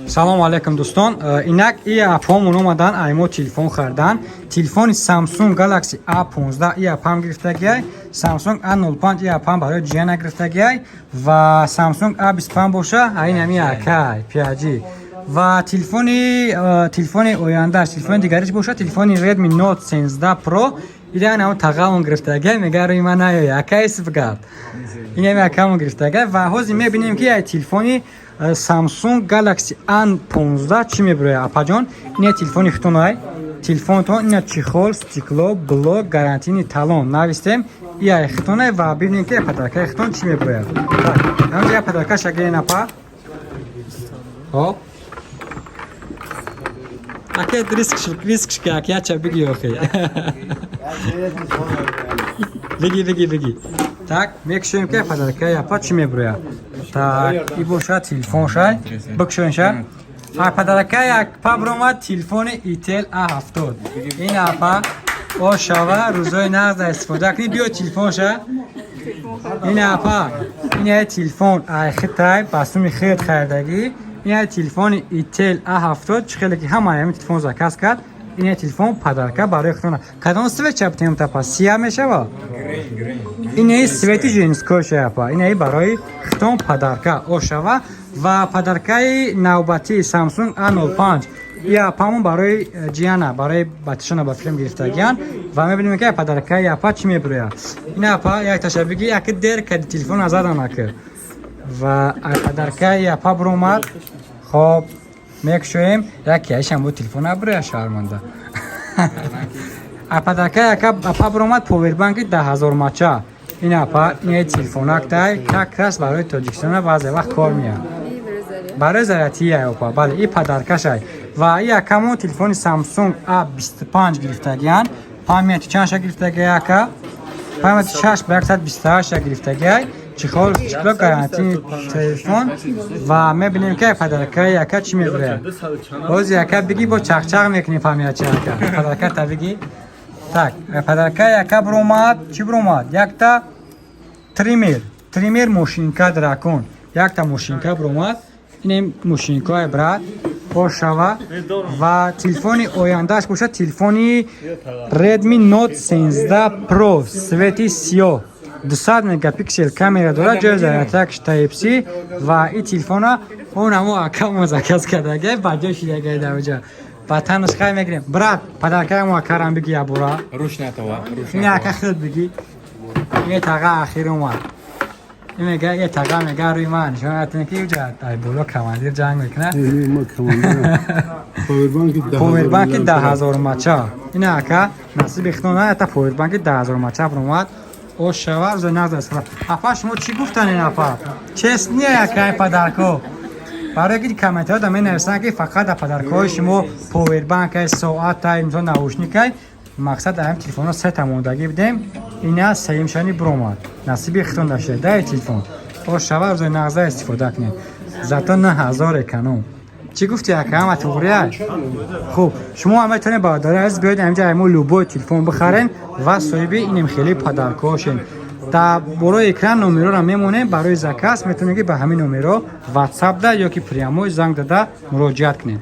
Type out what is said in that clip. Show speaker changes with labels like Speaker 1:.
Speaker 1: Салому алейкум дӯстон. Инак и апҳомон омадан аймо телефон хардан. Телефони Samsung Galaxy A15 и апам гирифтагиай, Samsung A05 и апам барои ҷияна гирифтагиай ва Samsung A25 боша, айн ами акай пиаҷи. Ва телефони ояндаш, телефони дигариш боша, телефони Redmi Note 13 Pro. Ира намо тағалон гирифтагиай, мега рӯи ман аёй, акай сифгап. Ин ами акамон гирифтагиай ва ҳозир мебинем ки ай телефони Samsung Galaxy A15 чӣ мебарояд апаҷон? Ин телефони хитонай. Телефонтон ин чихол, стекло, блок, гарантини талон навистем. Ия хитонай ва бибинем ки подаркаи хитон чӣ мебарояд. Ҳамҷа я подарка шакли напа. Хоп. Аке рискш как я ча биги охи. Биги. Так, мекшуем ки подаркаи апа чӣ мебарояд. Так, и боша телефон шай. Бакшонша. А подаркаи апа бромад телефони Itel A70. Ин апа ошава рӯзои нағд истифода кунӣ. Биё телефон ша. Ин апа, ин телефон айхитай басуми хелд хайрдагӣ. Ин телефони Itel A70 чӣ хеле ки ҳама ҳамин телефон заказ кард. Ин телефон подарка барои хитона. Кадом свет чаптем тапа сия мешава? Ин свети женской шапа. Ин барои хитон подарка ошава ва подаркаи навбати Samsung A05. Я памон барои ҷияна, барои батишона ба филм гирифтагиан ва мебинем ки подаркаи апа чӣ мебарояд. Ин апа як ташаббиги як дер кади телефон азадан акы. Ва подаркаи апа бромад. Хоб мекшуем яке айшам бо телефон абра шарманда. А подаркаи апа бромад повербанки 10000 мача. Ин апа ин телефонактай как раз барои Тоҷикистон баъзе вақт кор меяд. Барои зарятии апа. Бале и подаркашай. Ва и акамон телефони Samsung A25 гирифтагиан. Памяти чанша гирифтагиай ака. Памяти 6 ба 128 гирифтагиай. Чихол чихло гарантини телефон ва мебинем ки подаркаи ака чӣ мебарояд. Ҳозир ака биги бо чақчақ мекунӣ памяти ака. Подарка та биги. Так, подаркаи ака бромад, чӣ бромад? Якта тример мошинка дракон. Якта мошинка бромад. Ин мошинкаи брат ошава ва телефони ояндаш боша телефони Redmi Note 13 Pro свети сиёҳ. 200 мегапиксел камера дорад, ҷои зарядакаш Type-C ва ин телефона онамо акамо заказ кардагай ба ҷои шидагай давҷа. Ватанаш хай мегирем. Брат, подаркаимо акарам биги ябура.
Speaker 2: Рушнатова.
Speaker 1: Ин ака хил биги. Ин тага ахир омад. Ин мега ин тага мега рӯи ман. Шумо атен ки уҷа ай боло командир ҷанг мекуна.
Speaker 3: Ма командир.
Speaker 1: Повербанки 10000 мача. Ин ака насиби хитона ата повербанки 10000 мача бромад. Ошава рӯзои нағд истифода. Апа шумо чӣ гуфтанин апа? Чест не якай подарко. Барои ки комментариҳода менависанд ки фақат подаркҳои шумо повербанкай, соатай, мисол наушникай, мақсад ҳам телефонро сета мондагӣ бидем. Ина саимшани бромад. Насиби хитон дашта дай телефон. Ошава рӯзои нағда истифода кунед. Зато 9000 эконом. Чӣ гуфти ака ҳама туғрия? Хуб, шумо ҳам метавонед бародари азиз биёед ҳамҷа ҳамо любой телефон бихарен ва соҳиби инем хеле подаркҳошен. Та борои экран номероро мемонем барои заказ метавонед ки ба ҳамин номеро WhatsApp да ё ки прямо занг дада муроҷиат кунед.